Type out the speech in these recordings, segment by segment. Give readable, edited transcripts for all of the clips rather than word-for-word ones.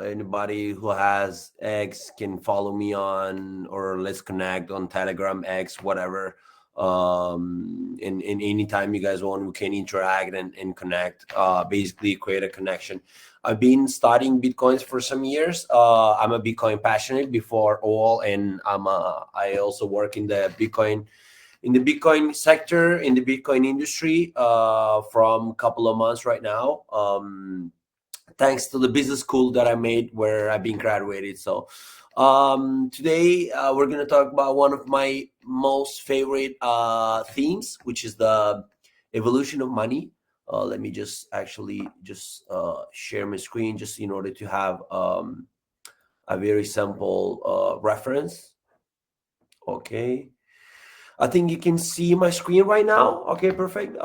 anybody who has X can follow me on, or let's connect on Telegram, X, whatever. And anytime you guys want, we can interact and connect, basically create a connection. I've been studying Bitcoins for some years. I'm a Bitcoin passionate before all, and I also work in the Bitcoin sector, in the Bitcoin industry, from a couple of months right now. Thanks to the business school that I made where I've been graduated. So today we're going to talk about one of my most favorite themes, which is the evolution of money. Let me just share my screen just in order to have a very simple reference. Okay. I think you can see my screen right now. Okay, perfect.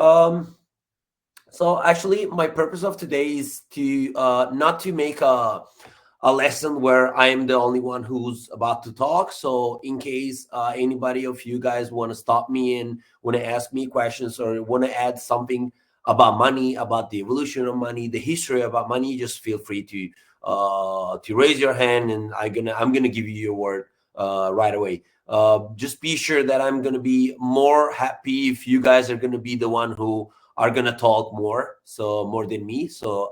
So actually, my purpose of today is to not to make a lesson where I am the only one who's about to talk. So in case anybody of you guys want to stop me and want to ask me questions or want to add something about money, about the evolution of money, the history about money, just feel free to raise your hand, and I'm gonna give you your word right away. Just be sure that I'm gonna be more happy if you guys are gonna be the one who are gonna talk more, so more than me. So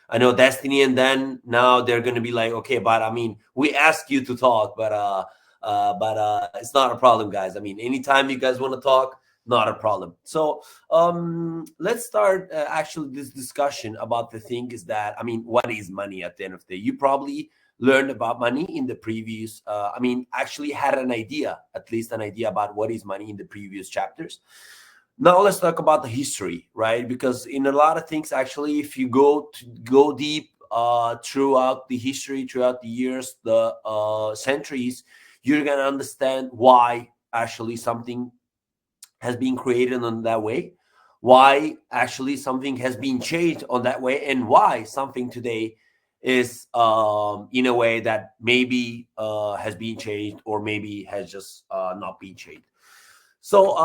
I know Destiny and Dan now they're gonna be like, okay, but I mean, we asked you to talk, but it's not a problem, guys. I mean, anytime you guys want to talk, not a problem. So let's start actually this discussion about the thing is that, I mean, what is money at the end of the day? You probably learned about money in the previous, actually had at least an idea about what is money in the previous chapters. Now let's talk about the history, right? Because in a lot of things, actually, if you go deep throughout the history, throughout the years, the centuries, you're gonna understand why actually something has been created on that way, why actually something has been changed on that way, and why something today is in a way that maybe has been changed or maybe has just not been changed. So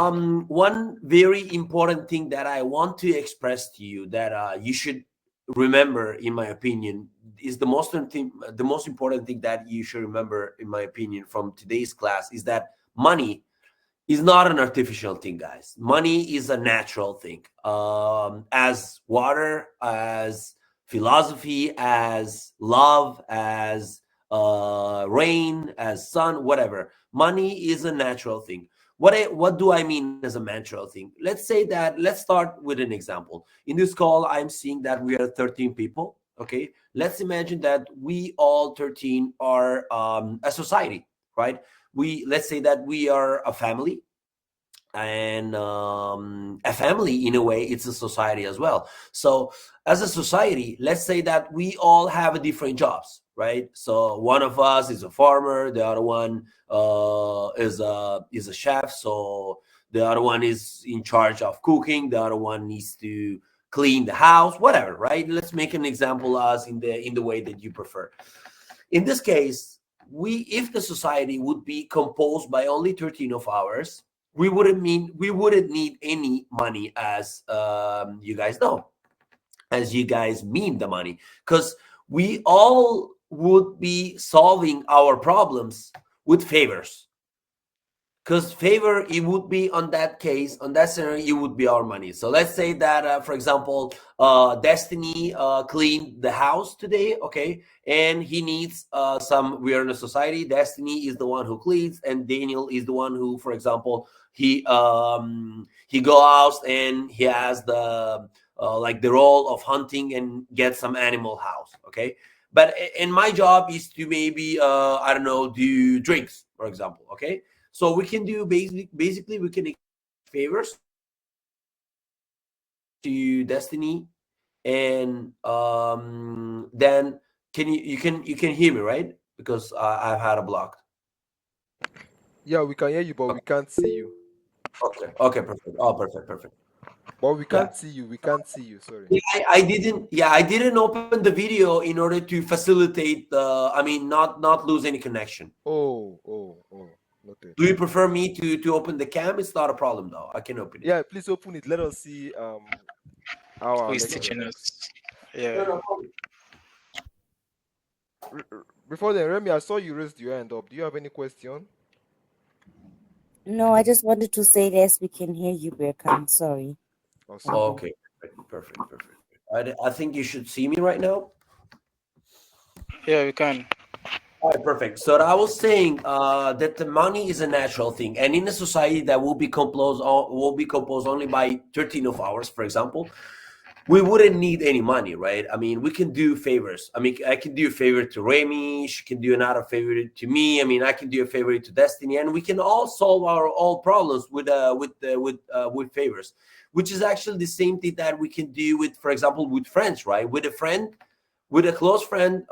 one very important thing that I want to express to you that you should remember, in my opinion, is the most important thing that you should remember, in my opinion, from today's class is that money is not an artificial thing, guys. Money is a natural thing. As water, as philosophy, as love, as rain, as sun, whatever. Money is a natural thing. What do I mean as a natural thing? Let's start with an example. In this call, I'm seeing that we are 13 people. Okay, let's imagine that we all 13 are a society, right? Let's say that we are a family, and a family, in a way, it's a society as well. So as a society, let's say that we all have different jobs, right? So one of us is a farmer, the other one is a chef, so the other one is in charge of cooking, the other one needs to clean the house, whatever, right? Let's make an example as in the way that you prefer. In this case, if the society would be composed by only 13 of ours, we wouldn't need any money, as you guys know, as you guys mean the money, because we all would be solving our problems with favors. Because favor, it would be on that case, on that scenario, it would be our money. So let's say that, for example, Destiny cleaned the house today, okay, and he needs we are in a society. Destiny is the one who cleans, and Daniel is the one who, for example, he go out and he has the the role of hunting and get some animal house, okay. But and my job is to maybe I don't know, do drinks, for example, okay. So we can do basically we can favors to Destiny, and then you can hear me, right? Because I've had a block. Yeah, we can hear you, but we can't see you. Okay, perfect. Oh, perfect. But we Yeah. can't see you. We can't see you. Sorry. Yeah, I didn't open the video in order to facilitate not lose any connection. Oh. Noted. Do you prefer me to open the cam? It's not a problem though. I can open it. Yeah, please open it. Let us see how Who our is lecture teaching goes. us? Yeah. No problem. Before then, Remy, I saw you raised your hand up. Do you have any question? No, I just wanted to say yes, we can hear you, Birkan. Sorry. Awesome. Okay, perfect. I think you should see me right now. Yeah, we can. All right, perfect. So I was saying that the money is a natural thing, and in a society that will be composed only by 13 of hours, for example, we wouldn't need any money, right? I mean, we can do favors. I mean, I can do a favor to Remy. She can do another favor to me. I mean, I can do a favor to Destiny, and we can all solve our all problems with favors, which is actually the same thing that we can do with, for example, with friends, right? With a friend, with a close friend,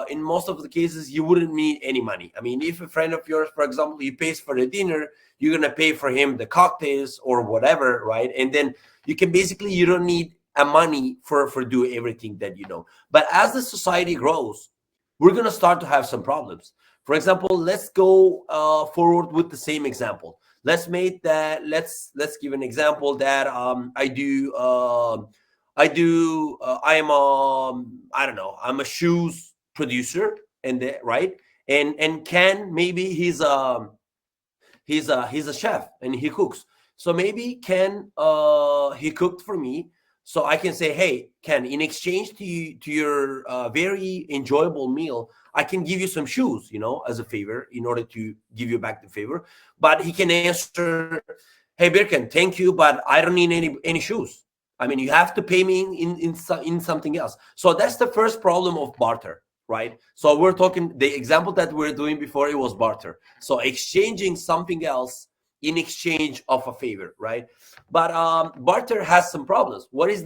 in most of the cases, you wouldn't need any money. I mean, if a friend of yours, for example, he pays for the dinner, you're gonna pay for him the cocktails or whatever, right? And then you can basically, you don't need a money for do everything that you know. But as the society grows, we're gonna start to have some problems. For example, let's go forward with the same example. Let's make that. Let's give an example that I am I don't know, I'm a shoes producer, and right, and Ken, maybe he's a chef and he cooks. So maybe Ken, he cooked for me, so I can say, hey Ken, in exchange to your very enjoyable meal, I can give you some shoes, as a favor, in order to give you back the favor. But he can answer, hey Birkan, thank you, but I don't need any shoes. I mean, you have to pay me in something else. So that's the first problem of barter, right? So we're talking, the example that we're doing before, it was barter. So exchanging something else in exchange of a favor, right? But barter has some problems. What is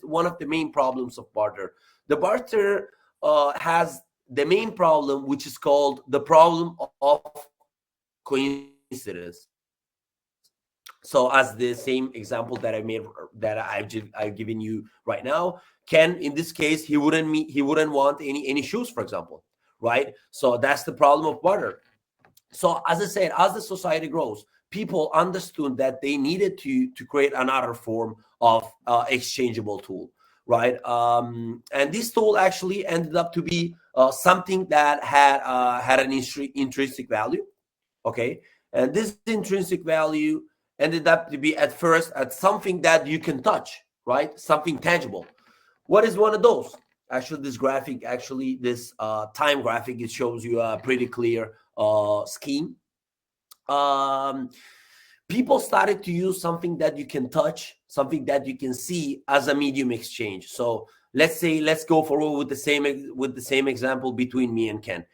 one of the main problems of barter? The barter has the main problem, which is called the problem of coincidence. So as the same example that I've given you right now, Ken, in this case, he wouldn't want any shoes, for example, right? So that's the problem of barter. So as I said, as the society grows, people understood that they needed to create another form of exchangeable tool, right? And this tool actually ended up to be something that had an intrinsic value, okay? And this intrinsic value ended up to be at first at something that you can touch, right? Something tangible. What is one of those? Actually, this time graphic, it shows you a pretty clear scheme. People started to use something that you can touch, something that you can see as a medium exchange. So let's go forward with the same example between me and Ken.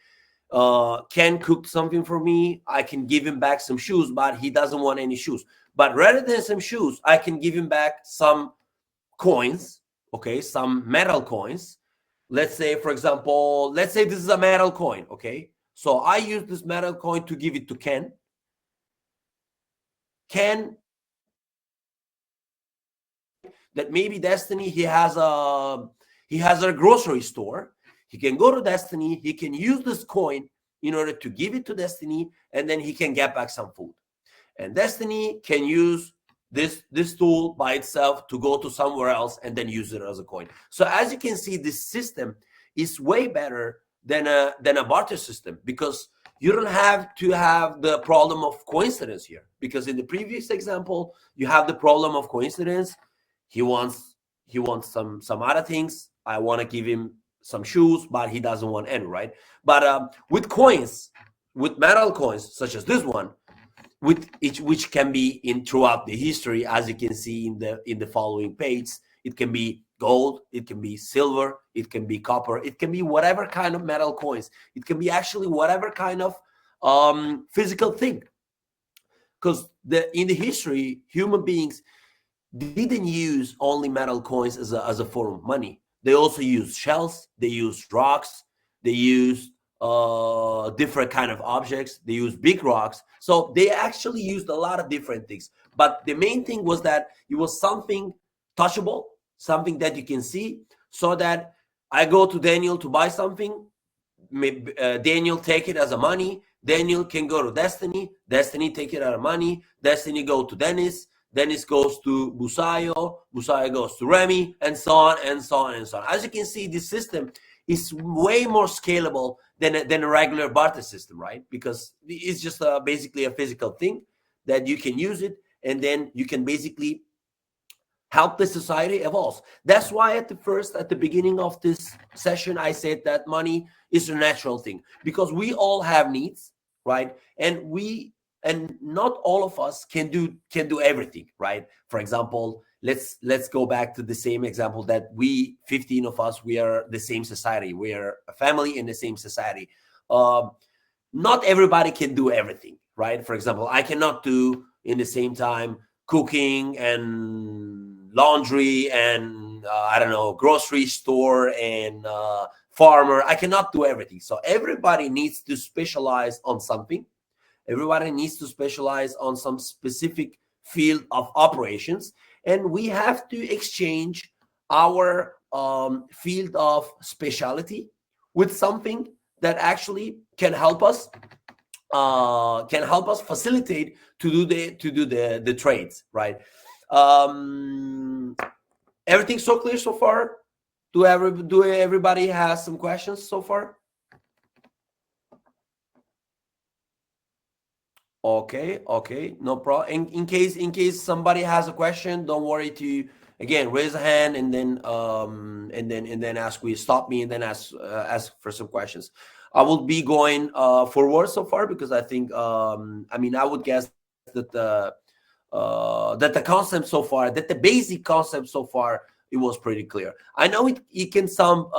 Ken cooked something for me. I can give him back some shoes, but he doesn't want any shoes. But rather than some shoes, I can give him back some coins, okay, some metal coins. Let's say, for example, this is a metal coin, okay? So I use this metal coin to give it to Ken. Ken, that maybe Destiny, he has a grocery store. He can go to Destiny, he can use this coin in order to give it to Destiny, and then he can get back some food. And Destiny can use this tool by itself to go to somewhere else and then use it as a coin. So as you can see, this system is way better than a barter system, because you don't have to have the problem of coincidence here. Because in the previous example, you have the problem of coincidence. He wants some other things. I want to give him some shoes, but he doesn't want any, right? But with coins, with metal coins such as this one, which can be in throughout the history, as you can see in the following page, it can be gold, it can be silver, it can be copper, it can be whatever kind of metal coins, it can be actually whatever kind of physical thing. Because in the history, human beings didn't use only metal coins as a form of money. They also used shells, they used rocks, they used different kind of objects, they used big rocks. So they actually used a lot of different things. But the main thing was that it was something touchable, something that you can see, so that I go to Daniel to buy something, Daniel take it as a money, Daniel can go to Destiny take it as money, Destiny go to Dennis goes to Busayo goes to Remy, and so on and so on and so on. As you can see, this system is way more scalable than a regular barter system, right? Because it's just basically a physical thing that you can use it, and then you can basically help the society evolve. That's why at the beginning of this session, I said that money is a natural thing, because we all have needs, right? And not all of us can do everything, right? For example, let's go back to the same example that we 15 of us, we are the same society, we are a family in the same society. Not everybody can do everything, right? For example, I cannot do in the same time cooking and laundry and I don't know, grocery store and farmer. I cannot do everything. So everybody needs to specialize on something. Everybody needs to specialize on some specific field of operations, and we have to exchange our field of specialty with something that actually can help us facilitate to do the trades, right? Everything so clear so far? Do everybody has some questions so far? Okay, no problem. In case somebody has a question, don't worry to again raise a hand and then stop me and then ask for some questions. I will be going forward so far because I think I mean, I would guess that the concept so far, that the basic concept so far, it was pretty clear. I know it can sound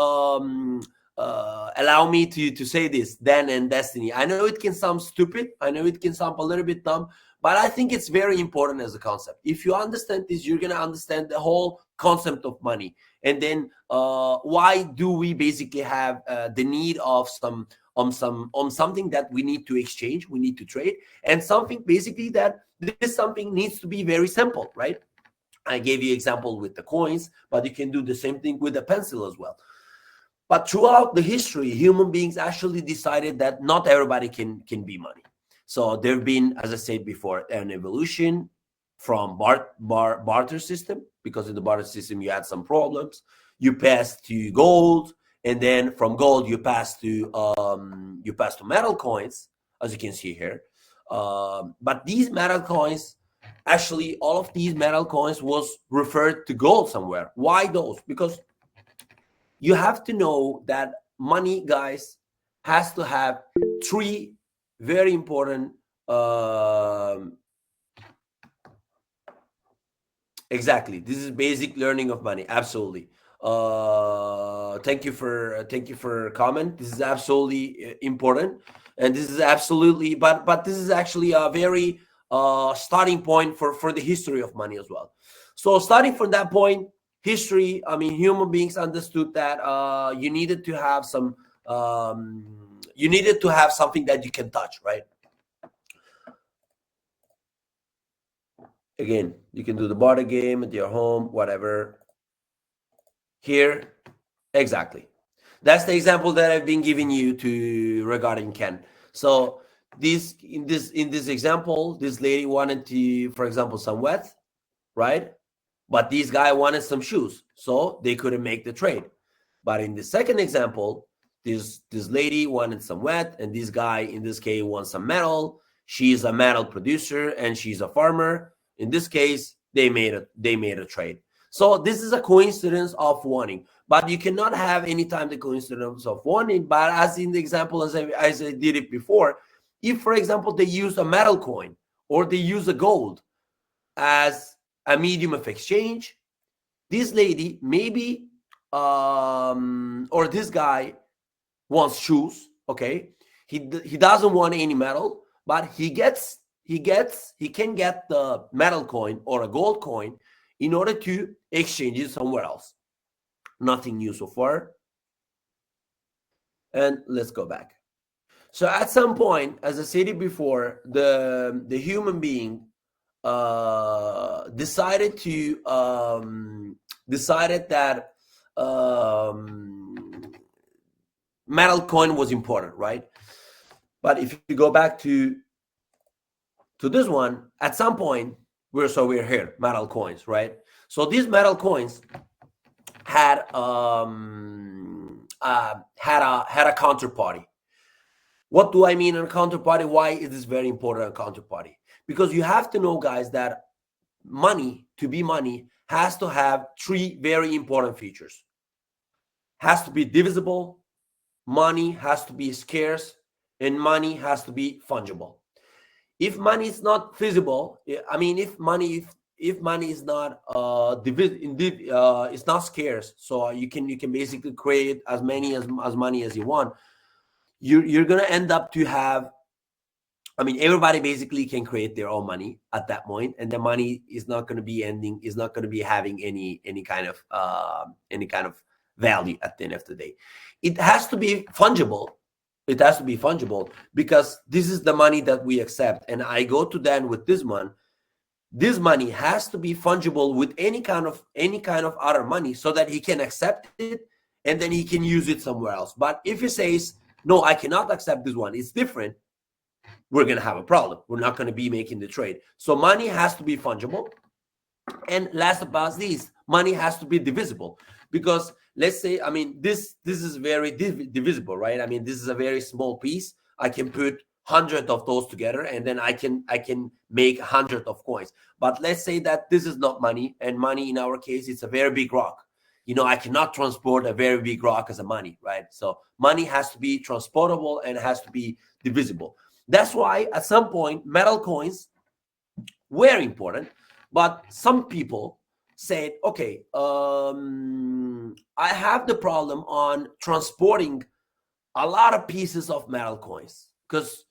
allow me to say this, Dan and Destiny. I know it can sound stupid. I know it can sound a little bit dumb, but I think it's very important as a concept. If you understand this, you're going to understand the whole concept of money. And then why do we basically have the need of something that we need to exchange, we need to trade, and something basically that this something needs to be very simple, right? I gave you example with the coins, but you can do the same thing with a pencil as well. But throughout the history, human beings actually decided that not everybody can be money. So there have been, as I said before, an evolution from barter system, because in the barter system you had some problems. You passed to gold, and then from gold you pass to metal coins, as you can see here. But these metal coins, actually, all of these metal coins was referred to gold somewhere. Why those? Because you have to know that money, guys, has to have three very important exactly. This is basic learning of money. Absolutely. Thank you for comment. This is absolutely important, and this is absolutely but this is actually a very starting point for the history of money as well. So starting from that point, history, I mean, human beings understood that you needed to have something that you can touch, right? Again, you can do the barter game at your home, whatever. Here, exactly. That's the example that I've been giving you to regarding Ken. So in this example, this lady wanted to, for example, some wet, right? But this guy wanted some shoes, so they couldn't make the trade. But in the second example, this lady wanted some wet, and this guy, in this case, wants some metal. She's a metal producer, and she's a farmer. In this case, they made a trade. So this is a coincidence of wanting, but you cannot have any time the coincidence of wanting. But as in the example, as I did it before, if, for example, they use a metal coin or they use a gold as a medium of exchange, this lady maybe or this guy wants shoes. Okay, he doesn't want any metal, but he can get the metal coin or a gold coin in order to exchange it somewhere else. Nothing new so far. And let's go back. So at some point, as I said it before, the human being decided that metal coin was important, right? But if you go back to this one, at some point we're here, metal coins, right? So these metal coins had had a counterparty. What do I mean on counterparty? Why is this very important on counterparty? Because you have to know, guys, that money, to be money, has to have three very important features. Has to be divisible, money has to be scarce, and money has to be fungible. If money is not feasible, I mean, if money is not it's not scarce, so you can basically create as many as money as you want. You're gonna end up to have, I mean, everybody basically can create their own money at that point, and the money is not going to be having any kind of value at the end of the day. It has to be fungible. It has to be fungible because this is the money that we accept. And I go to Dan with this one. This money has to be fungible with any kind of other money so that he can accept it and then he can use it somewhere else. But if he says, no, I cannot accept this one, it's different, we're going to have a problem. We're not going to be making the trade. So money has to be fungible. And last but not least, money has to be divisible. Because let's say, I mean, this is very divisible, right? I mean, this is a very small piece. I can put 100 of those together, and then I can make 100 of coins. But let's say that this is not money, and money in our case, it's a very big rock. You know, I cannot transport a very big rock as a money, right? So money has to be transportable and has to be divisible. That's why at some point, metal coins were important, but some people said, okay, I have the problem on transporting a lot of pieces of metal coins, because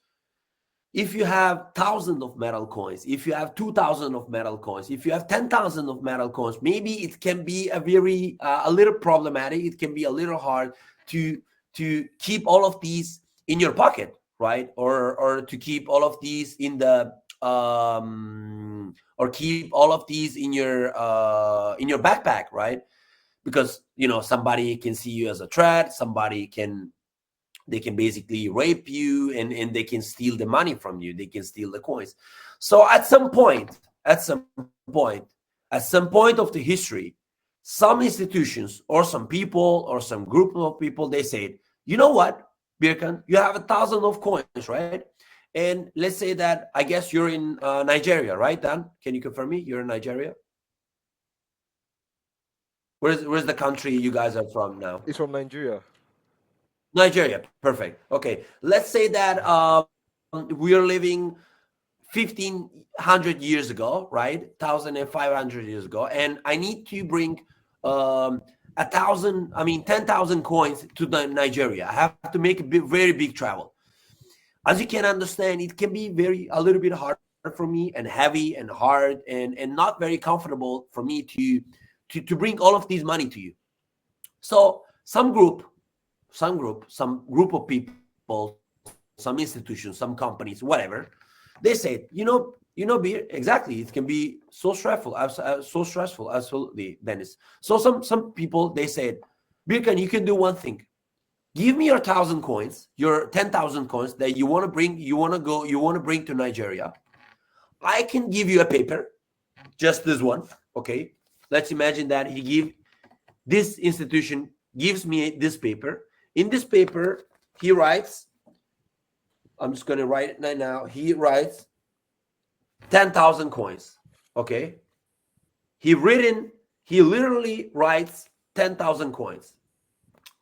if you have thousands of metal coins, if you have 2,000 of metal coins, if you have 10,000 of metal coins, maybe it can be a little problematic. It can be a little hard to keep all of these in your pocket, right? Or to keep all of these in the or keep all of these in your backpack, right? Because, you know, somebody can see you as a threat. They can basically rape you, and they can steal the money from you. They can steal the coins. So at some point of the history, some institutions or some people or some group of people, they said, you know what, Birkan, you have 1,000 of coins, right? And let's say that, I guess you're in Nigeria, right, Dan? Can you confirm me? You're in Nigeria? Where's the country you guys are from now? It's from Nigeria. Nigeria, perfect. Okay, let's say that we are living 1,500 years ago, right? 1,500 years ago, and I need to bring 10,000 coins to Nigeria. I have to make a very big travel. As you can understand, it can be a little bit hard for me, and heavy and hard, and not very comfortable for me to bring all of this money to you. So some group of people, some institutions, some companies, whatever, they said, you know, exactly, it can be so stressful, absolutely, Dennis. So some people, they said, Birkan, you can do one thing. Give me your 1,000 coins, your 10,000 coins that you want to bring to Nigeria. I can give you a paper, just this one, okay? Let's imagine that this institution gives me this paper. In this paper, he writes, I'm just going to write it right now. He writes 10,000 coins, okay? He literally writes 10,000 coins.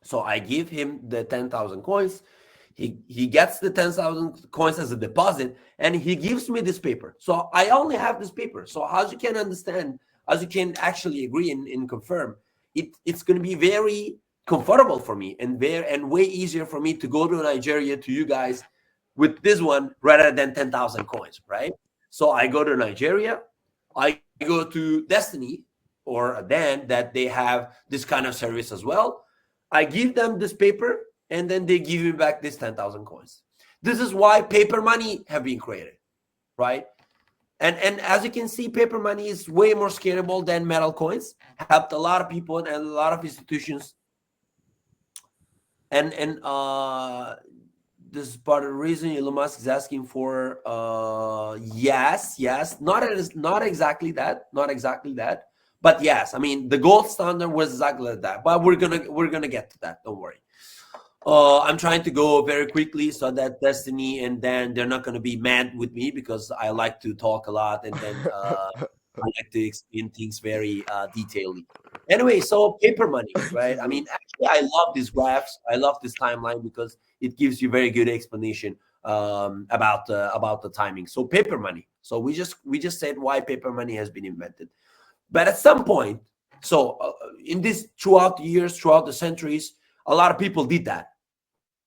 So I give him the 10,000 coins. He gets the 10,000 coins as a deposit, and he gives me this paper. So I only have this paper. So as you can understand, as you can actually agree and confirm, it's going to be very comfortable for me and way easier for me to go to Nigeria to you guys with this one rather than 10,000 coins, right? So I go to Nigeria, I go to Destiny or Dan, that they have this kind of service as well. I give them this paper, and then they give me back this 10,000 coins. This is why paper money have been created, right? And as you can see, paper money is way more scalable than metal coins. Helped a lot of people and a lot of institutions. And this is part of the reason Elon Musk is asking for yes, not exactly that, but yes. I mean, the gold standard was exactly that, but we're gonna get to that. Don't worry. I'm trying to go very quickly so that Destiny and then they're not going to be mad with me because I like to talk a lot and then I like to explain things very detailedly. Anyway, so paper money, right? I mean, Jesus. actually, I love these graphs. I love this timeline because it gives you very good explanation about the timing. So paper money. So we just said why paper money has been invented. But at some point, so in this throughout the years, throughout the centuries, a lot of people did that,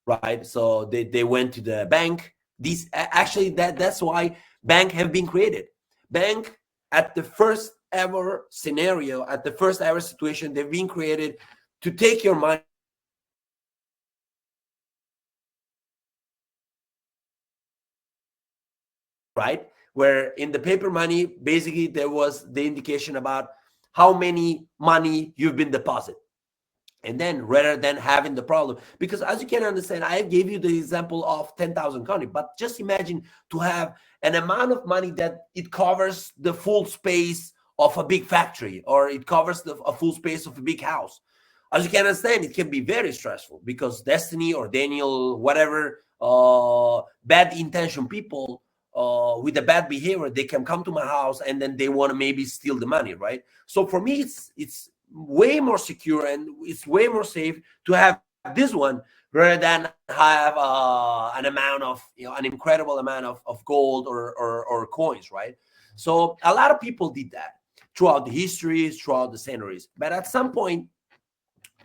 right? So they went to the bank. These actually that's why bank have been created. Bank at the first ever scenario, at the first ever situation, they've been created to take your money, right? Where in the paper money, basically there was the indication about how many money you've been deposited. And then rather than having the problem, because as you can understand, I gave you the example of 10,000 county, but just imagine to have an amount of money that it covers the full space of a big factory, or it covers a full space of a big house. As you can understand, it can be very stressful because Destiny or Daniel, whatever, bad intention people with a bad behavior, they can come to my house and then they want to maybe steal the money, right? So for me, it's way more secure and it's way more safe to have this one rather than have an amount of, an incredible amount of gold or coins, right? So a lot of people did that throughout the histories, throughout the centuries. But at some point,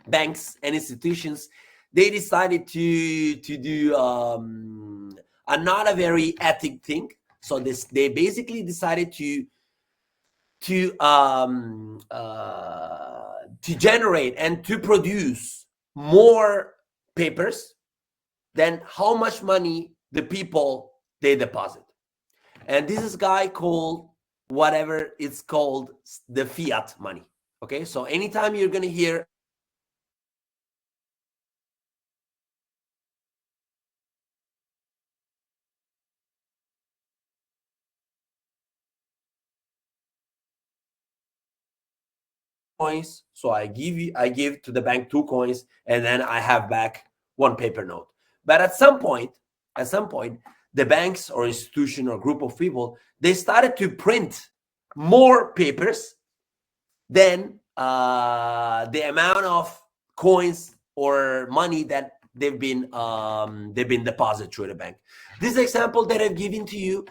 banks and institutions, they decided to do not a very ethic thing. So they basically decided to generate and to produce more papers than how much money the people they deposit. And this is guy called whatever it's called, the fiat money. Okay, so anytime you're gonna hear coins, so I give to the bank 2 coins and then I have back 1 paper note. But at some point the banks or institution or group of people, they started to print more papers than the amount of coins or money that they've been deposited through the bank. This example that I've given to you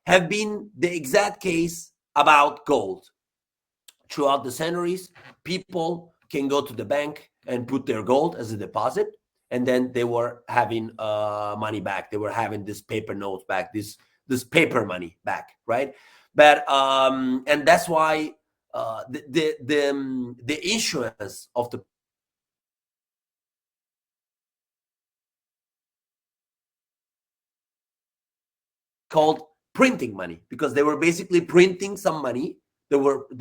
have been the exact case about gold. Throughout the centuries, people can go to the bank and put their gold as a deposit, and then they were having money back. They were having this paper notes back, this paper money back, right? But and that's why the issuance of the called printing money, because they were basically printing some money. They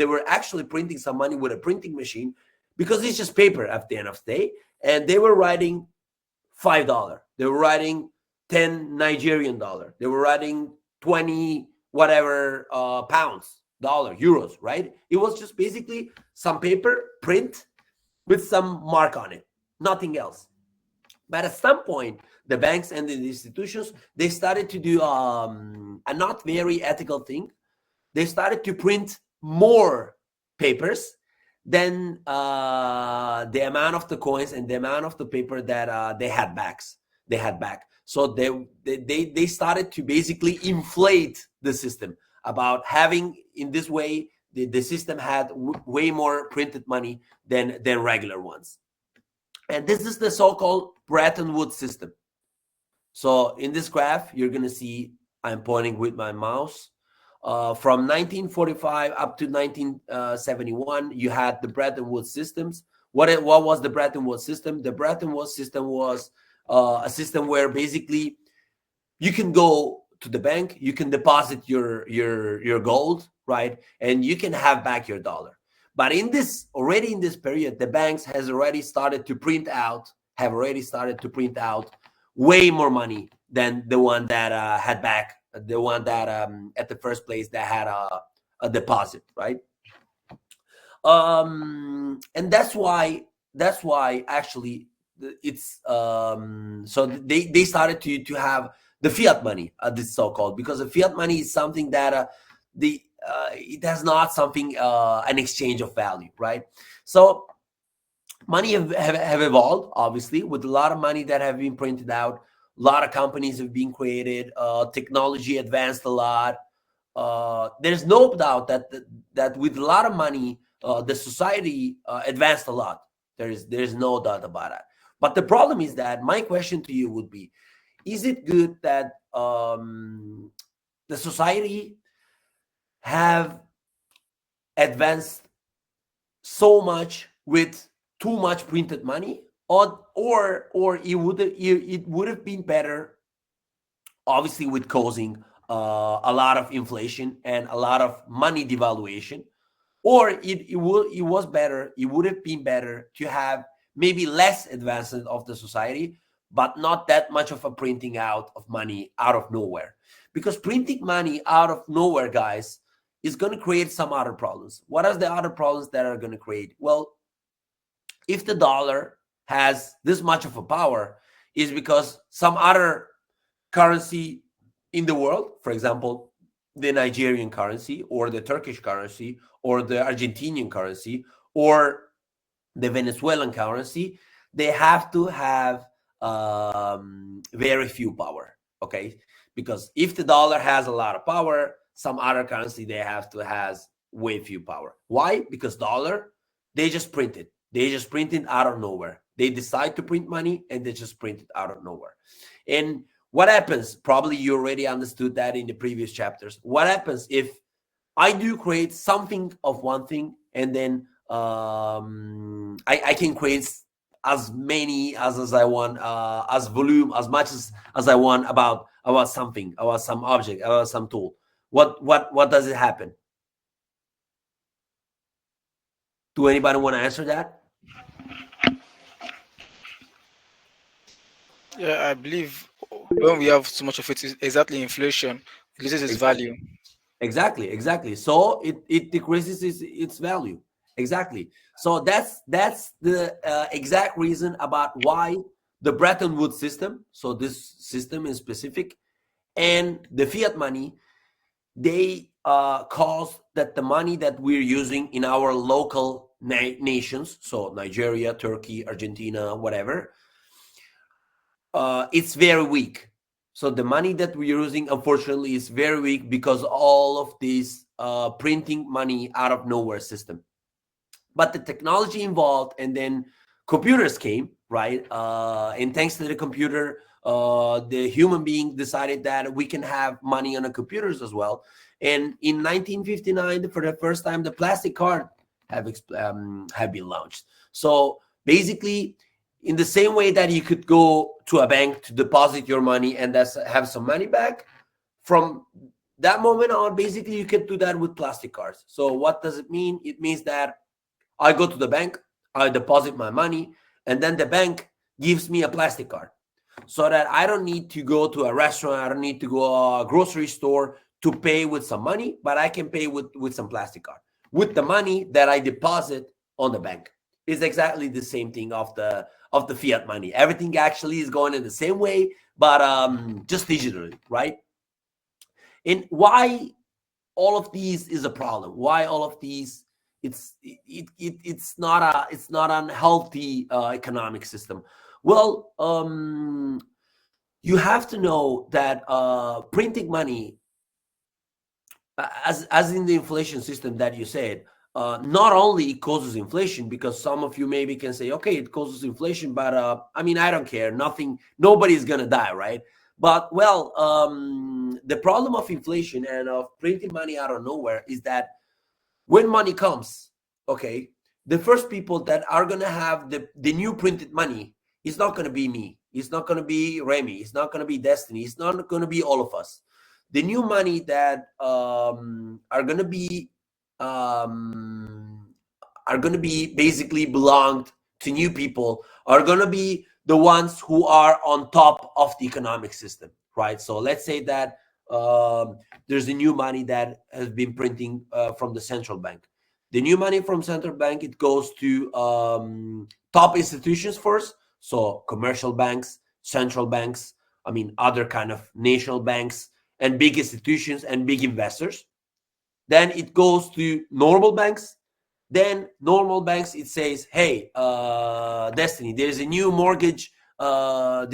were actually printing some money with a printing machine, because it's just paper at the end of the day. And they were writing $5. They were writing 10 Nigerian dollar. They were writing 20 whatever pounds, dollar, euros, right? It was just basically some paper print with some mark on it, nothing else. But at some point, the banks and the institutions, they started to do a not very ethical thing. They started to print more papers than the amount of the coins and the amount of the paper that they had backs. They had back. So they started to basically inflate the system about having, in this way, the system had way more printed money than regular ones. And this is the so-called Bretton Woods system. So in this graph, you're going to see, I'm pointing with my mouse. From 1945 up to 1971, you had the Bretton Woods systems. What was the Bretton Woods system? The Bretton Woods system was a system where basically you can go to the bank, you can deposit your gold, right? And you can have back your dollar. But already in this period, the banks have already started to print out way more money than the one that had back, the one that at the first place that had a deposit, right? And that's why actually so they started to have the fiat money, this so-called, because the fiat money is something that it has not something an exchange of value, right? So money have evolved, obviously, with a lot of money that have been printed out. A lot of companies have been created. Technology advanced a lot. There's no doubt that with a lot of money, the society advanced a lot. There's no doubt about that. But the problem is that my question to you would be: is it good that the society have advanced so much with too much printed money, or it would have been better, obviously, with causing a lot of inflation and a lot of money devaluation, or it would have been better to have maybe less advancement of the society, but not that much of a printing out of money out of nowhere. Because printing money out of nowhere, guys, is going to create some other problems. What are the other problems that are going to create? Well, if the dollar has this much of a power, is because some other currency in the world, for example, the Nigerian currency or the Turkish currency or the Argentinian currency or the Venezuelan currency, they have to have very few power, okay? Because if the dollar has a lot of power, some other currency, they have to has way few power. Why? Because dollar, they just print it. They just print it out of nowhere. They decide to print money and they just print it out of nowhere. And what happens? Probably you already understood that in the previous chapters. What happens if I do create something of one thing, and then I can create as many as I want, as volume, as much as I want about something, about some object, about some tool. What does it happen? Do anybody want to answer that? Yeah, I believe when we have too much of it, is exactly inflation. It loses its value. Exactly. So it decreases its value. Exactly. So that's the exact reason about why the Bretton Woods system, so this system in specific, and the fiat money, they cause that the money that we're using in our local nations, so Nigeria, Turkey, Argentina, whatever, it's very weak. So the money that we're using, unfortunately, is very weak because all of this printing money out of nowhere system. But the technology involved, and then computers came, right? And thanks to the computer, the human being decided that we can have money on the computers as well. And in 1959, for the first time, the plastic card have been launched. So basically, in the same way that you could go to a bank to deposit your money and have some money back, from that moment on, basically you can do that with plastic cards. So what does it mean? It means that I go to the bank, I deposit my money, and then the bank gives me a plastic card, so that I don't need to go to a restaurant, I don't need to go to a grocery store to pay with some money, but I can pay with some plastic card, with the money that I deposit on the bank. It's exactly the same thing of the fiat money. Everything actually is going in the same way, but just digitally, right? And why all of these is a problem? Why all of these? It's not an healthy economic system. Well, you have to know that printing money, as in the inflation system that you said, not only it causes inflation, because some of you maybe can say, okay, it causes inflation, but I mean, I don't care. Nobody's gonna die, right? But well, the problem of inflation and of printing money out of nowhere is that when money comes, okay, the first people that are gonna have the new printed money is not gonna be me. It's not gonna be Remy. It's not gonna be Destiny. It's not gonna be all of us. The new money that are gonna be basically belonged to new people are gonna be the ones who are on top of the economic system, right? So let's say that there's a new money that has been printing from the central bank. The new money from central bank, it goes to top institutions first. So commercial banks, central banks, other kind of national banks, and big institutions and big investors. Then it goes to normal banks. Then normal banks, it says, hey, Destiny, there is a new mortgage or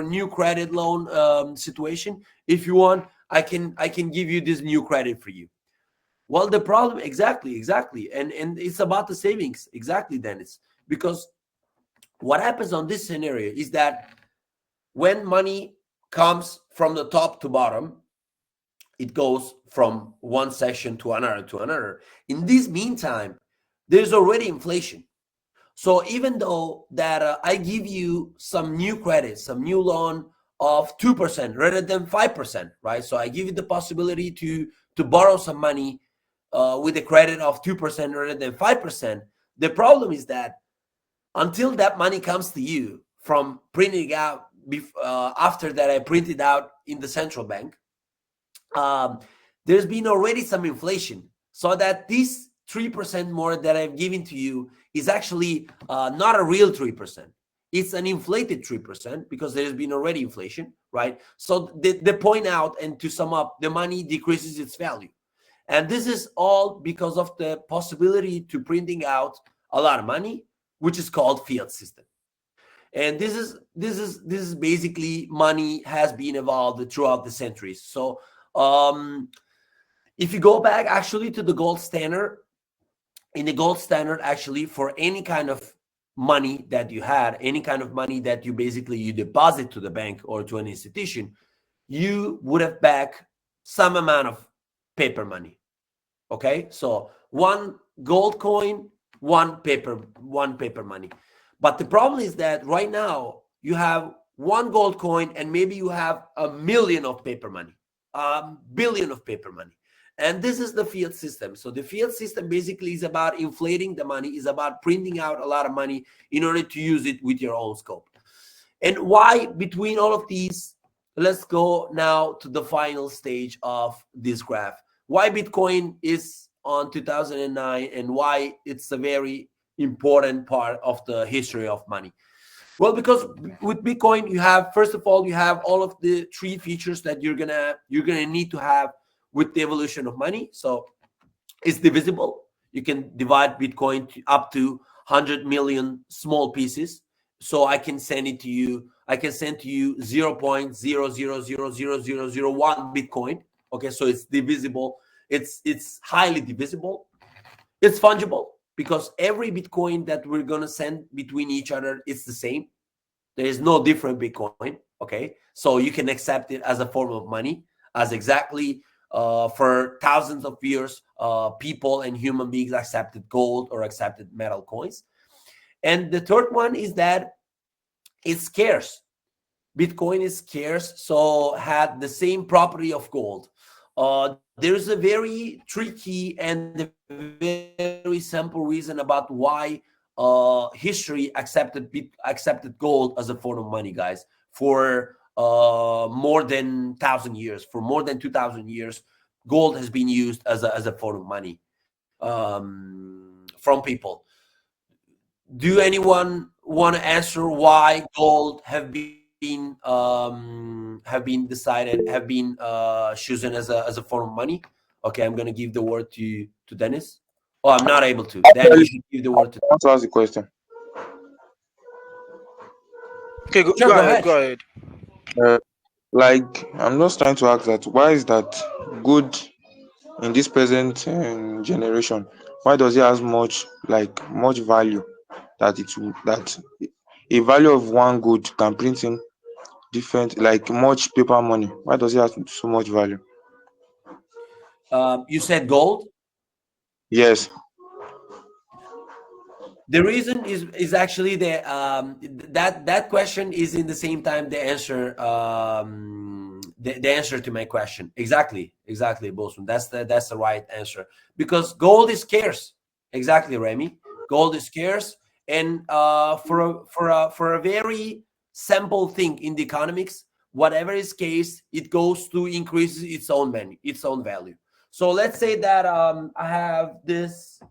new credit loan situation. If you want, I can give you this new credit for you. Well, the problem, exactly, and it's about the savings, exactly, Dennis, because what happens on this scenario is that when money comes from the top to bottom, it goes from one section to another. In this meantime, there's already inflation. So even though that I give you some new credit, some new loan of 2% rather than 5%, right? So I give you the possibility to borrow some money with a credit of 2% rather than 5%. The problem is that until that money comes to you from printing out, after that I printed out in the central bank, there's been already some inflation, so that this 3% more that I've given to you is actually not a real 3%. It's an inflated 3% because there's been already inflation, right? So the point out, and to sum up, the money decreases its value. And this is all because of the possibility to printing out a lot of money, which is called fiat system. And this is basically money has been evolved throughout the centuries. So if you go back actually to the gold standard, in the gold standard, actually, for any kind of money that you had, any kind of money that you deposit to the bank or to an institution, you would have back some amount of paper money. Okay, so one gold coin, one paper money. But the problem is that right now you have one gold coin and maybe you have 1 million of paper money, 1 billion of paper money. And this is the fiat system. So the fiat system basically is about inflating the money, is about printing out a lot of money in order to use it with your own scope. And why between all of these, let's go now to the final stage of this graph. Why Bitcoin is on 2009 and why it's a very important part of the history of money. Well, because with Bitcoin, you have, first of all, you have all of the 3 features that you're gonna need to have with the evolution of money. So it's divisible. You can divide Bitcoin up to 100 million small pieces. So I can send it to you. I can send to you 0.0000001 Bitcoin. Okay, so it's divisible. It's highly divisible. It's fungible because every Bitcoin that we're gonna send between each other, it's the same. There is no different Bitcoin. Okay, so you can accept it as a form of money, as exactly for thousands of years, people and human beings accepted gold or accepted metal coins. And the third one is that it's scarce. Bitcoin is scarce, so had the same property of gold. There's a very tricky and very simple reason about why history accepted gold as a form of money, guys, for more than 1,000 years. For more than 2,000 years, gold has been used as a form of money from people. Do anyone want to answer why gold have been chosen as a form of money? Okay, I'm gonna give the word to Dennis. Oh, I'm not able to. Then you should give the word to. I want to ask the question. Okay, Sure, go ahead. Go ahead. Like, I'm just trying to ask that why is that good in this present generation? Why does it have much value that that a value of one good can print in different much paper money? Why does it have so much value? You said gold. Yes. The reason is actually that question is in the same time the answer the answer to my question. Exactly, Bosun. That's the right answer, because gold is scarce. Exactly, Remy. Gold is scarce, and for a very simple thing in the economics, whatever is scarce, it goes to increase its own value. So let's say that I have this,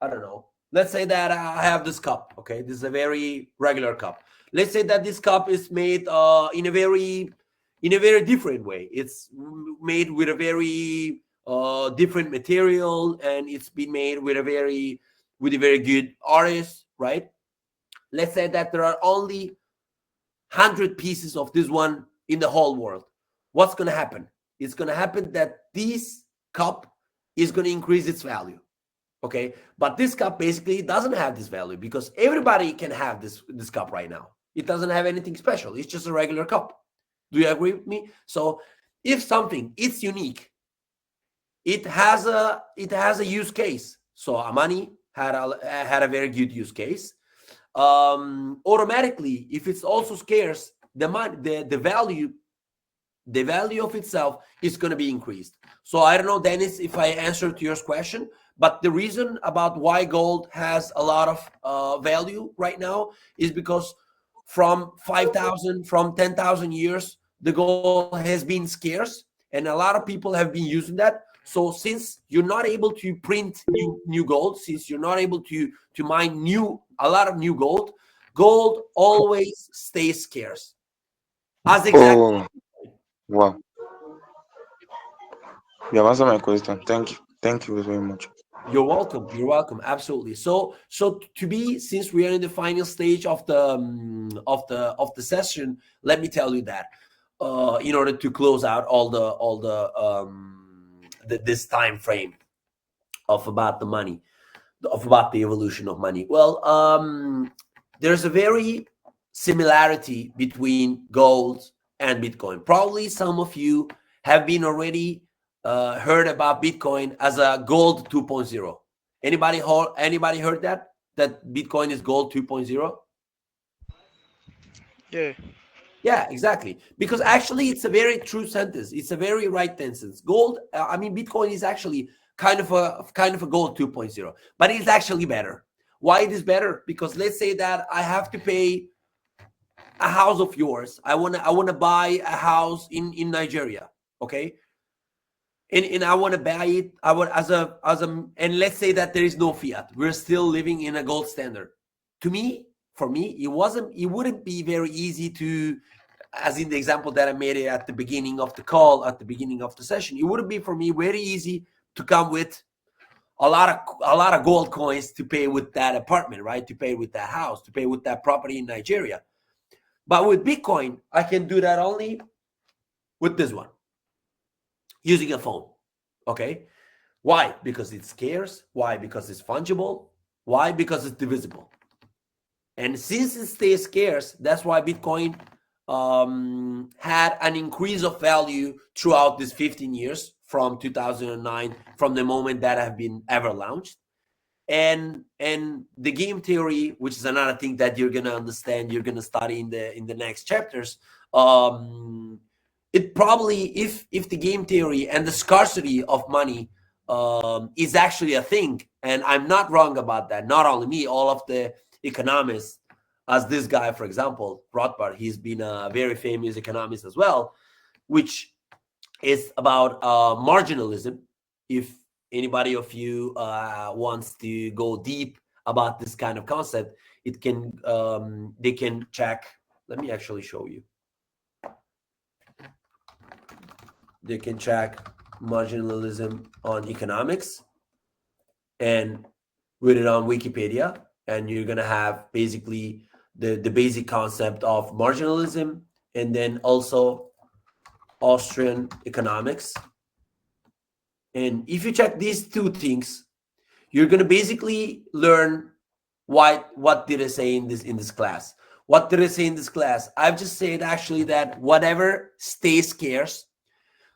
I don't know, let's say that I have this cup. Okay, this is a very regular cup. Let's say that this cup is made in a very different way. It's made with a very different material, and it's been made with a very good artist, right? Let's say that there are only 100 pieces of this one in the whole world. What's going to happen? It's going to happen that this cup is going to increase its value. Okay, but this cup basically doesn't have this value because everybody can have this cup right now. It doesn't have anything special. It's just a regular cup. Do you agree with me? So if something it's unique, it has a use case. So Amani had a very good use case. Automatically, if it's also scarce, the value of itself is going to be increased. So I don't know, Dennis, if I answered your question, but the reason about why gold has a lot of value right now is because from 5,000, from 10,000 years, the gold has been scarce, and a lot of people have been using that. So since you're not able to print new gold, since you're not able to mine a lot of new gold always stays scarce. As exactly. Oh, wow. You have answered my question. Thank you. Thank you very much. You're welcome. You're welcome. Absolutely. So to be, since we are in the final stage of the session, let me tell you that in order to close out all the this time frame of about the money, of about the evolution of money. Well, there's a very similarity between gold and Bitcoin. Probably some of you have been already heard about Bitcoin as a gold 2.0. Anybody heard that Bitcoin is gold 2.0? Yeah. Yeah, exactly. Because actually, it's a very true sentence. It's a very right sentence. Gold, Bitcoin is actually kind of a gold 2.0, but it's actually better. Why it is better? Because let's say that I have to pay a house of yours. I wanna buy a house in Nigeria. Okay, and I want to buy it. I would and let's say that there is no fiat. We're still living in a gold standard. For me, it wouldn't be very easy to, as in the example that I made it at the beginning of the call, at the beginning of the session, it wouldn't be for me very easy to come with a lot of gold coins to pay with that apartment, right? To pay with that house, to pay with that property in Nigeria. But with Bitcoin, I can do that only with this one, using a phone. Okay. Why? Because it's scarce. Why? Because it's fungible. Why? Because it's divisible. And since it stays scarce, that's why Bitcoin had an increase of value throughout these 15 years from 2009, from the moment that have been ever launched. And the game theory, which is another thing that you're gonna understand, you're gonna study in the next chapters. It probably, if the game theory and the scarcity of money is actually a thing, and I'm not wrong about that. Not only me, all of the economists, as this guy, for example, Rothbard, he's been a very famous economist as well, which is about marginalism. If anybody of you wants to go deep about this kind of concept, it can they can check. Let me actually show you. They can check marginalism on economics and read it on Wikipedia, and you're gonna have basically the basic concept of marginalism, and then also Austrian economics. And if you check these two things, you're gonna basically learn what did I say in this class. What did I say in this class? I've just said actually that whatever stays scarce.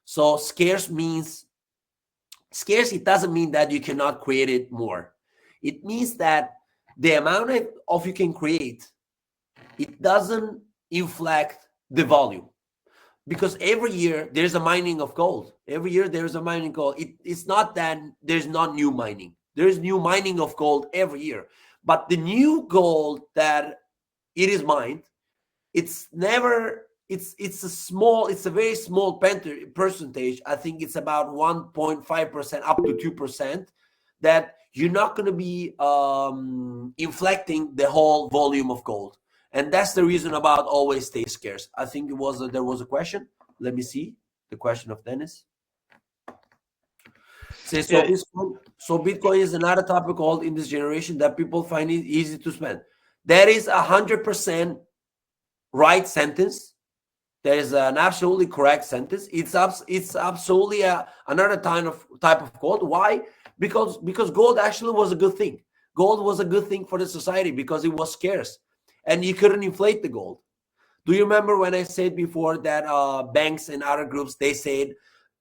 So scarce means scarce. It doesn't mean that you cannot create it more. It means that the amount of you can create, it doesn't inflect the volume, because every year there's a mining of gold. Every year there's a mining of gold. It's not that there's not new mining. There's new mining of gold every year, but the new gold that it is mined, it's never. It's a very small percentage. I think it's about 1.5% up to 2% that you're not going to be inflecting the whole volume of gold. And that's the reason about always stay scarce. I think it was there was a question. Let me see the question of Dennis. Says, so Bitcoin is another topic called in this generation that people find it easy to spend. That is 100% right sentence. That is an absolutely correct sentence. It's absolutely another type of gold. Why? Because gold actually was a good thing. Gold was a good thing for the society because it was scarce, and you couldn't inflate the gold. Do you remember when I said before that banks and other groups, they said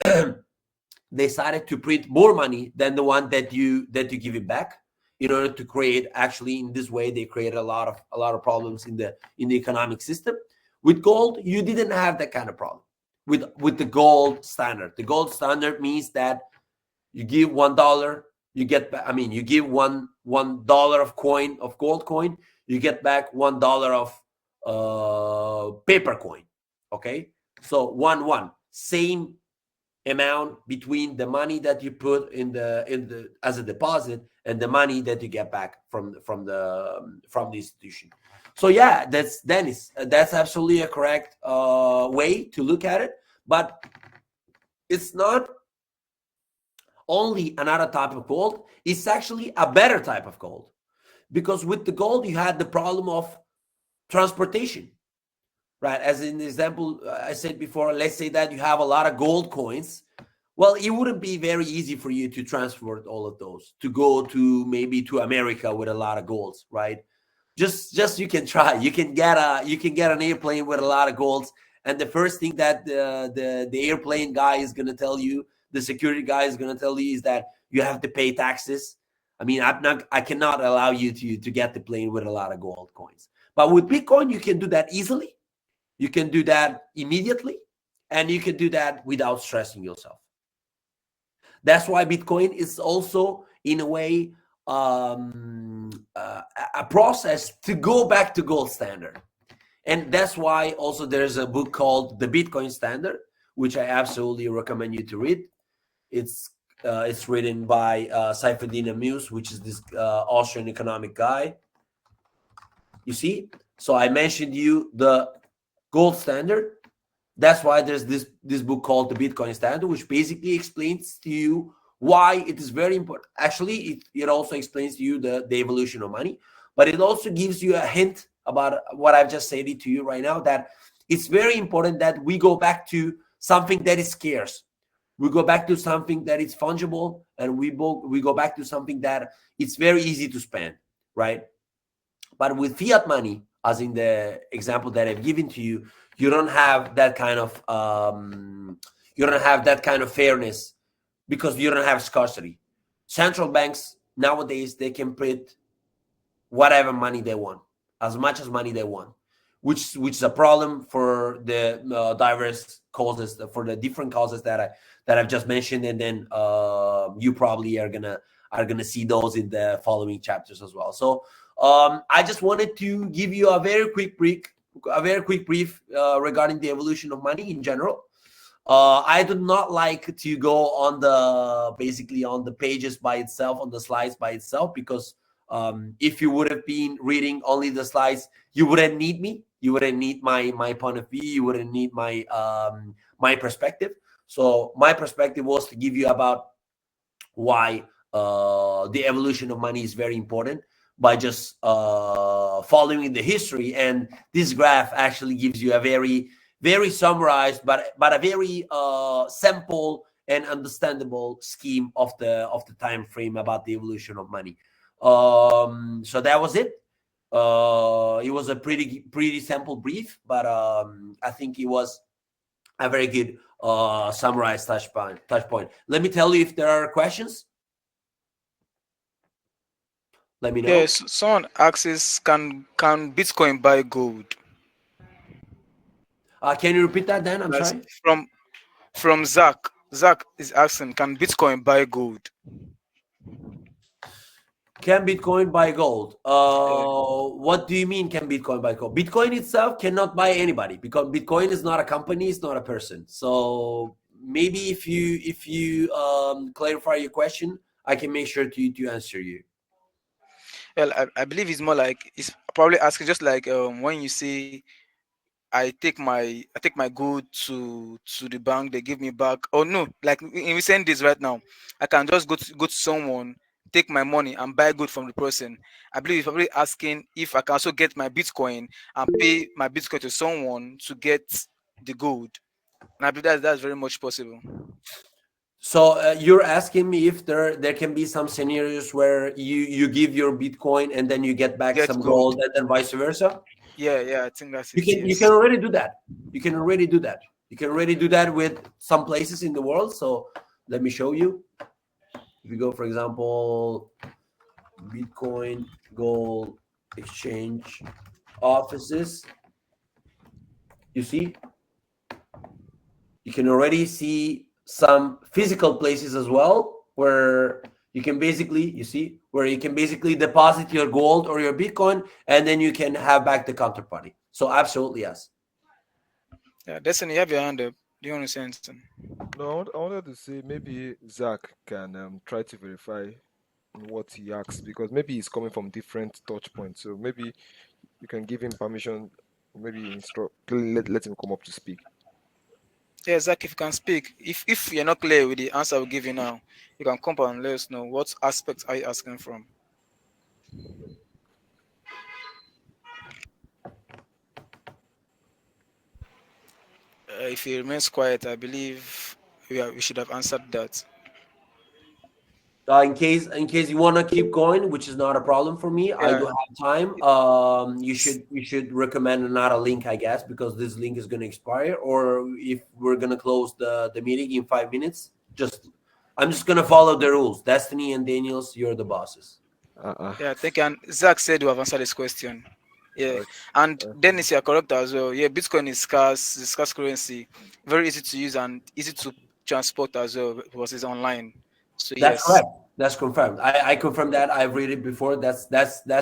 they decided to print more money than the one that you give it back in order to create, actually in this way they created a lot of problems in the economic system. With gold, you didn't have that kind of problem with the gold standard. The gold standard means that you give $1, you get back, you give $1 of gold coin, you get back $1 of paper coin. Okay, so 1 same amount between the money that you put in the as a deposit and the money that you get back from the institution. So yeah, that's absolutely a correct way to look at it. But it's not only another type of gold, it's actually a better type of gold, because with the gold you had the problem of transportation, right? As an example, I said before, let's say that you have a lot of gold coins. Well, it wouldn't be very easy for you to transport all of those, to go to maybe to America with a lot of golds, right? Just you can try. You can get an airplane with a lot of golds, and the first thing that the airplane guy is going to tell you, the security guy is going to tell you, is that you have to pay taxes. I cannot allow you to get the plane with a lot of gold coins. But with Bitcoin, you can do that easily. You can do that immediately, and you can do that without stressing yourself. That's why Bitcoin is also, in a way, a process to go back to gold standard. And that's why also there's a book called The Bitcoin Standard, which I absolutely recommend you to read. It's written by Saifuddin Amuse, which is this Austrian economic guy. You see? So I mentioned you the gold standard. That's why there's this book called The Bitcoin Standard, which basically explains to you why it is very important. Actually, it also explains to you the evolution of money, but it also gives you a hint about what I've just said to you right now, that it's very important that we go back to something that is scarce. We go back to something that is fungible, and we go back to something that it's very easy to spend, right? But with fiat money, as in the example that I've given to you, you don't have that kind of fairness, because you don't have scarcity. Central banks nowadays, they can print whatever money they want, as much as money they want, which is a problem for the diverse causes, for the different causes that I've just mentioned, and then you probably are gonna see those in the following chapters as well. So I just wanted to give you a very quick brief regarding the evolution of money in general. I do not like to go on the pages by itself, on the slides by itself, because if you would have been reading only the slides, you wouldn't need me. You wouldn't need my point of view. You wouldn't need my perspective. So my perspective was to give you about why the evolution of money is very important, by just following the history. And this graph actually gives you a very, very summarized, but a very simple and understandable scheme of the time frame about the evolution of money. So that was it. It was a pretty simple brief, but I think it was a very good summarized touch point. Let me tell you if there are questions. Let me know. Yes, someone asks, can Bitcoin buy gold? Can you repeat that, Dan? I'm sorry. From Zach. Zach is asking, can Bitcoin buy gold? Can Bitcoin buy gold? What do you mean, can Bitcoin buy gold? Bitcoin itself cannot buy anybody, because Bitcoin is not a company, it's not a person. So maybe if you clarify your question, I can make sure to answer you. Well, I believe it's more like it's probably asking just like when you say I take my good to the bank, they give me back. Oh no, like in recent days right now, I can just go to someone, take my money and buy good from the person. I believe he's probably asking if I can also get my Bitcoin and pay my Bitcoin to someone to get the gold. And I believe that's very much possible. So you're asking me if there can be some scenarios where you give your Bitcoin and then you get back Get some gold. gold and then vice versa. Yeah, I think that's You it. can Yes. already do that. You can already do that. You can already do that with some places in the world. So let me show you. If you go, for example, Bitcoin Gold Exchange offices, you see, you can already see some physical places as well where you can basically, you see, where you can basically deposit your gold or your Bitcoin and then you can have back the counterparty. So absolutely yes. Yeah, Destiny, you have your hand up. Do you want to say anything? No, I wanted to say maybe Zach can try to verify in what he asks, because maybe he's coming from different touch points. So maybe you can give him permission, maybe instruct, let him come up to speak. Yeah, Zach, if you can speak. If you're not clear with the answer I'll give you now, you can come up and let us know what aspects are you asking from. If he remains quiet, I believe we should have answered that. In case you want to keep going, which is not a problem for me, I do Yeah, have time. You should recommend another link, I guess, because this link is going to expire. Or if we're going to close the meeting in 5 minutes, I'm just going to follow the rules. Destiny and Daniels, you're the bosses. Uh-uh. yeah, thank you. And Zach said we have answered this question. Yeah, Okay. and Okay. Dennis, you're correct as well. Yeah, Bitcoin is scarce, it's scarce currency, very easy to use and easy to transport as well because it's online. So That's yes. correct. That's confirmed. I confirm that. I've read it before. That's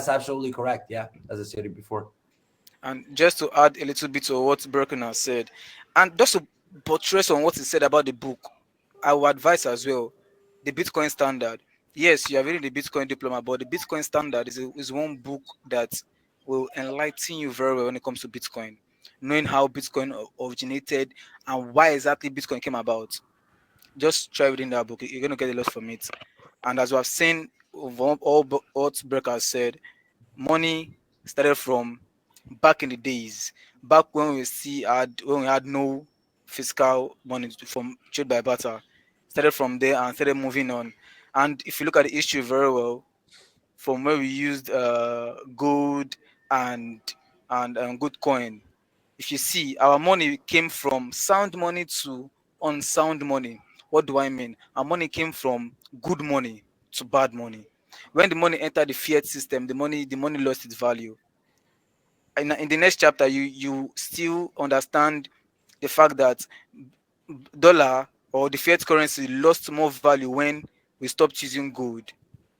absolutely correct. Yeah, as I said it before. And just to add a little bit to what Birkan has said, and just to buttress on what he said about the book, I would advise as well the Bitcoin Standard. Yes, you are reading the Bitcoin Diploma, but the Bitcoin Standard is one book that will enlighten you very well when it comes to Bitcoin, knowing how Bitcoin originated and why exactly Bitcoin came about. Just try reading that book; you're going to get a lot from it. And as we have seen, all what Birkan has said, money started from back in the days, back when we had no fiscal money from trade by barter. Started from there and started moving on. And if you look at the history very well, from where we used gold and good coin, if you see, our money came from sound money to unsound money. What do I mean? Our money came from good money to bad money. When the money entered the fiat system, the money lost its value. In the next chapter, you still understand the fact that dollar or the fiat currency lost more value when we stopped using gold.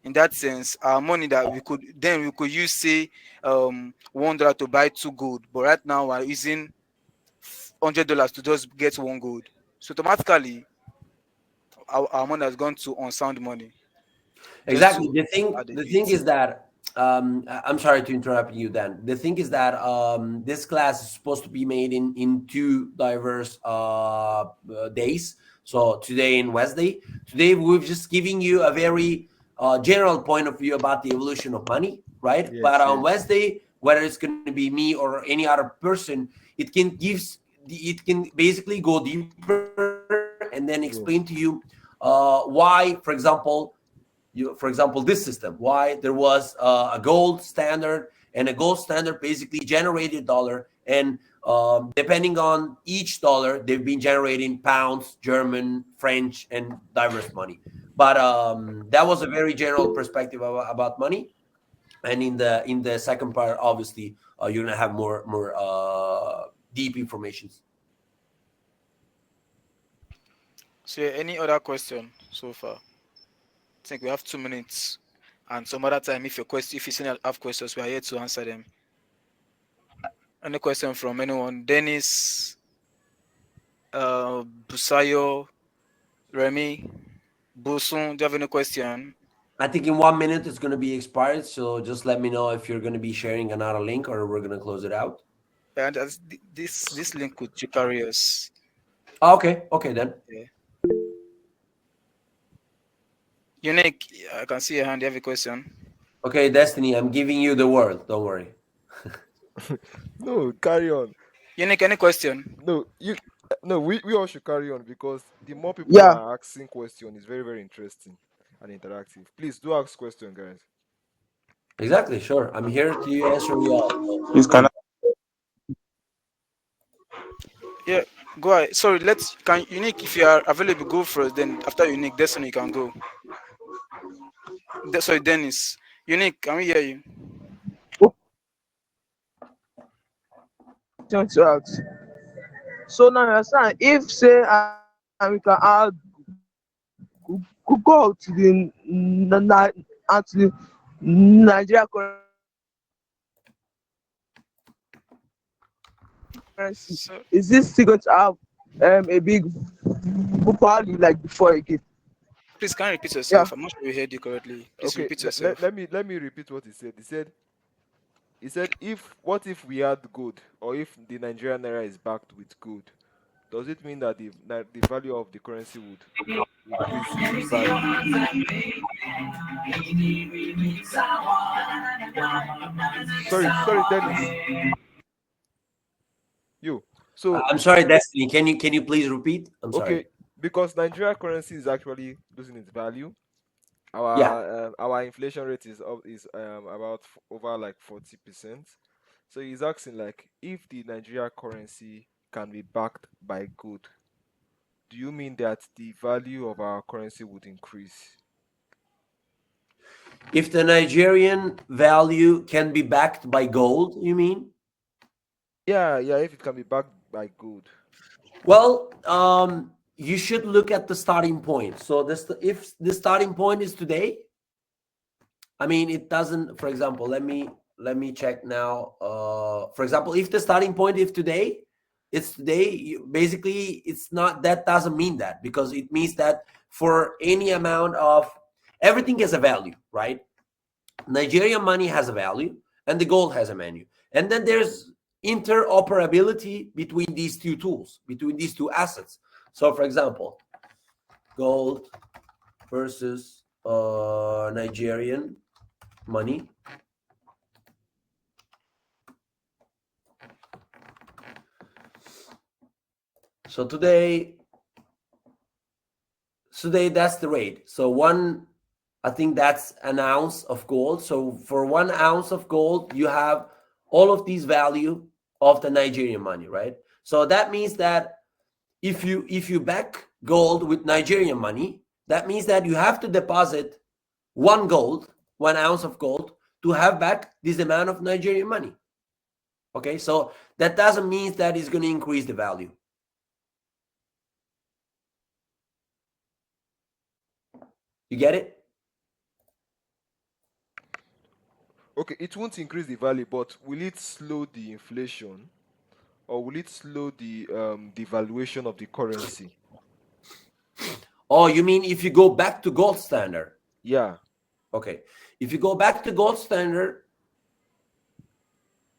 In that sense, our money that we could use, say, $1 to buy two gold, but right now we're using $100 to just get one gold. So automatically, our money has gone to unsound money. Just Exactly. to The thing, add a the thing bit. is that I'm sorry to interrupt you. Then the thing is that this class is supposed to be made in two diverse days. So today and Wednesday. Today we're just giving you a very general point of view about the evolution of money, right? But Yes, on yes. Wednesday, whether it's going to be me or any other person, it can basically go deeper and then explain to you Yes. why, for example, this system, why there was a gold standard, and a gold standard basically generated dollar, and depending on each dollar, they've been generating pounds, German, French, and diverse money. But that was a very general perspective about money. And in the second part, obviously, you're gonna have more deep information. So yeah, any other question so far? I think we have 2 minutes, and some other time, if you still have questions, we are here to answer them. Any question from anyone? Dennis, Busayo, Remy, Bosun, do you have any question? I think in 1 minute it's going to be expired. So just let me know if you're going to be sharing another link or we're going to close it out. And this link could carry us. Okay. Okay then. Yeah. Unique, I can see your hand. You have a question. Okay, Destiny, I'm giving you the word. Don't worry. No, carry on. Unique, any question? No, we all should carry on because the more people Yeah, are asking questions, it's very, very interesting and interactive. Please do ask question, guys. Exactly. Sure. I'm here to answer you all. So Please, can I? Yeah, go ahead. Sorry, let's can Unique, if you are available, go first. Then after Unique, Destiny can go. Sorry, Dennis. Unique, can we hear you? question to ask. So now you understand if say we can add go to the and to the Nigeria currency, So is this still going to have a big value like before again? please, can you repeat Yeah. yourself? I'm not sure we heard you correctly. Please Okay, repeat yourself. let me repeat what he said. He said if what if we had gold, or if the Nigerian naira is backed with gold, does it mean that the value of the currency would increase in value? Sorry, Dennis. You. So I'm sorry, Destiny. Can you please repeat? I'm okay, sorry. because Nigeria currency is actually losing its value. Yeah. Our inflation rate is about over like 40%. So he's asking like if the Nigeria currency can be backed by gold, do you mean that the value of our currency would increase? If the Nigerian value can be backed by gold, you mean? Yeah, if it can be backed by gold. Well, you should look at the starting point. So this, if the starting point is today, I mean, it doesn't. For example, let me check now. For example, if the starting point is today, it's today. Basically, it's not. That doesn't mean that, because it means that for any amount of everything has a value, right? Nigerian money has a value, and the gold has a value, and then there's interoperability between these two tools, between these two assets. So, for example, gold versus Nigerian money. So today that's the rate. So I think that's an ounce of gold. So for 1 ounce of gold, you have all of these value of the Nigerian money, right? So that means that if you back gold with Nigerian money, that means that you have to deposit 1 ounce of gold to have back this amount of Nigerian money. Okay, so that doesn't mean that it's going to increase the value. You get it? Okay, it won't increase the value, but will it slow the inflation, or will it slow the devaluation of the currency? Oh, you mean if you go back to gold standard? Yeah. Okay. If you go back to gold standard,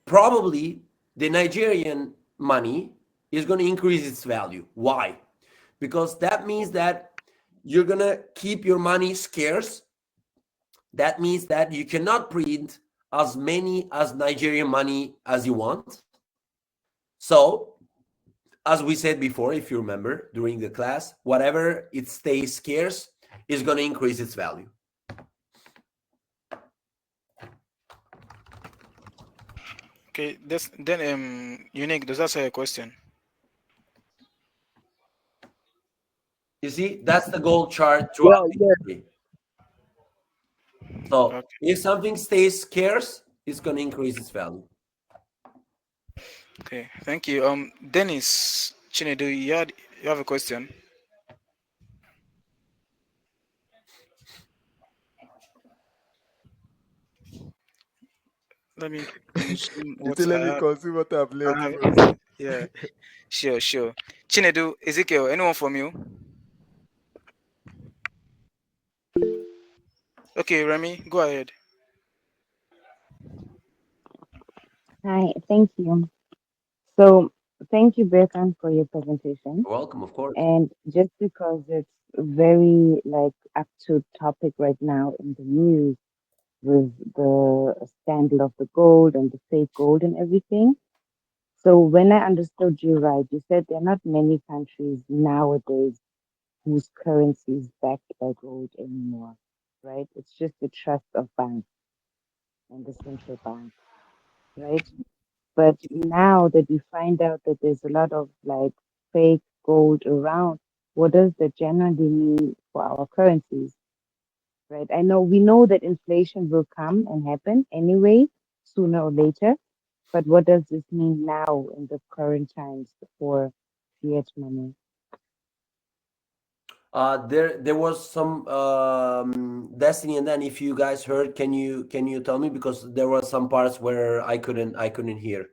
probably the Nigerian money is going to increase its value. Why? Because that means that you're going to keep your money scarce. That means that you cannot print as many as Nigerian money as you want. So, as we said before, if you remember during the class, whatever it stays scarce is going to increase its value. Okay, then Unique, does that answer your question? You see, that's the gold chart Yeah, throughout the yeah. history. So Okay. if something stays scarce, it's going to increase its value. Okay. Thank you. Dennis Chinedu, you have a question? Let me consume You say what let I me have. consume what I've I left have. first. Yeah. Sure. Chinedu, Ezekiel, anyone from you? Okay, Remy, go ahead. Hi, thank you. So, thank you, Birkan, for your presentation. You're welcome, of course. And just because it's very like up to topic right now in the news with the scandal of the gold and the fake gold and everything. So when I understood you right, you said there are not many countries nowadays whose currency is backed by gold anymore, right? It's just the trust of banks and the central bank, right? But now that we find out that there's a lot of like fake gold around, what does that generally mean for our currencies, right? I know we know that inflation will come and happen anyway, sooner or later. But what does this mean now in the current times for fiat money? There was some Destiny, and then if you guys heard, can you tell me, because there were some parts where I couldn't hear,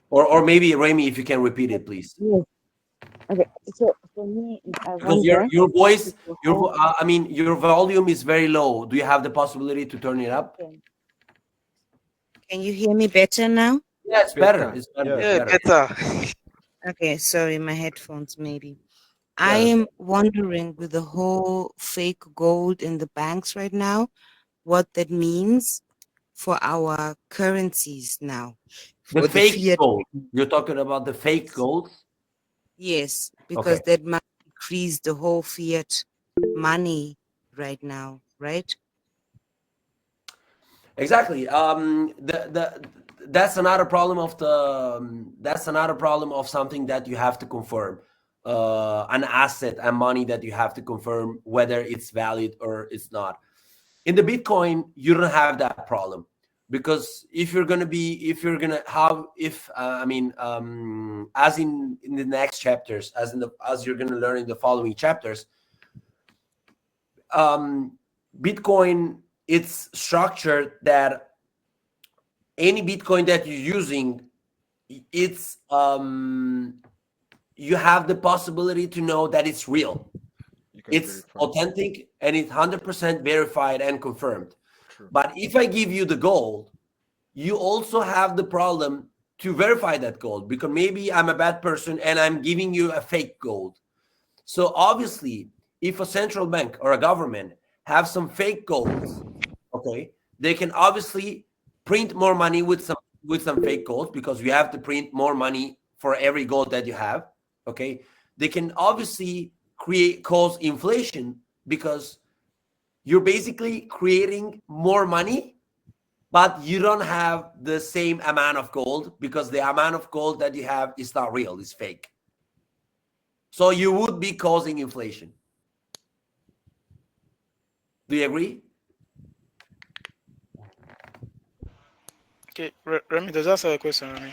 or maybe Remy, if you can repeat it, please, Yes. Okay. So for me, I because your wonder your if voice you have I mean your volume is very low. Do you have the possibility to turn it up? can you hear me better now? Yeah, it's better. Better. It's better. Yeah. It's Yeah, better. better. Okay, sorry, my headphones maybe. I Yeah. am wondering with the whole fake gold in the banks right now, what that means for our currencies now, The for the fake fiat. gold. You're talking about the fake Yes, gold? yes, because Okay. that might increase the whole fiat money right now, right? Exactly. That's another problem of that's another problem of something that you have to confirm. An asset and money that you have to confirm whether it's valid or it's not. In the Bitcoin, you don't have that problem, because if you're gonna have if I mean as in the next chapters, as you're gonna learn in the following chapters, Bitcoin, it's structured that any Bitcoin that you're using, it's you have the possibility to know that it's real, You can it's verify. authentic, and it's 100% verified and confirmed. True. But if I give you the gold, you also have the problem to verify that gold, because maybe I'm a bad person and I'm giving you a fake gold. So obviously, if a central bank or a government have some fake golds, okay, they can obviously print more money with some fake gold, because you have to print more money for every gold that you have. Okay, they can obviously cause inflation, because you're basically creating more money, but you don't have the same amount of gold, because the amount of gold that you have is not real, it's fake. So you would be causing inflation. Do you agree? Okay, Remy, does that answer your question, Remy?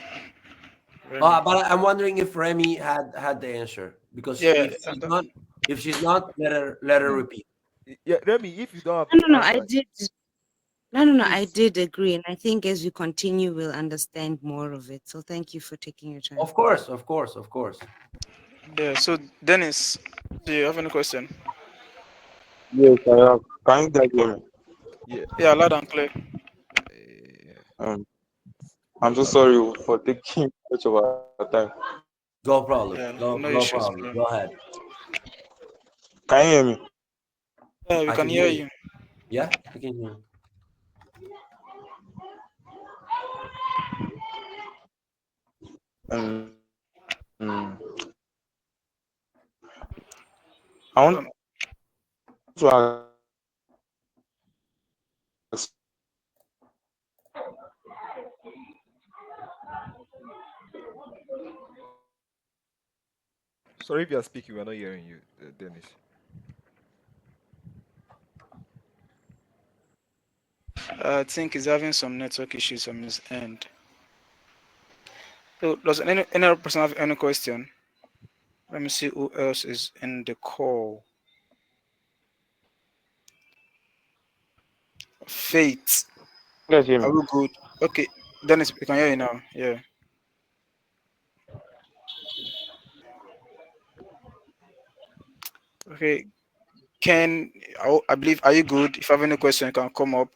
Remy. But I'm wondering if Remy had the answer, because Yeah, if she's not, let her repeat. Yeah, Remy, if you don't have No, the no, no, I answer, did. No, I please. did agree. And I think as we continue, we'll understand more of it. So thank you for taking your time. Of course, of course, of course. yeah. So Dennis, do you have any question? Yes, I have. Can you guys hear me? Yeah. Yeah, loud and clear. Yeah. Um, I'm so sorry for taking much of our time. Go problem. Yeah, Go no go issues, problem. bro. Go ahead. Can you hear me? Yeah, we I can can hear hear you. you. Yeah, I can hear you. Um, I want Um, to ask Sorry if you are speaking, we're not hearing you, Dennis. I think he's having some network issues on his end. So, does any other person have any question? Let me see who else is in the call. Faith. you guys hear Are me. we good? Okay, Dennis, we can hear you now. Yeah. Okay. Ken, I believe, are you good? If you have any question, you can come up.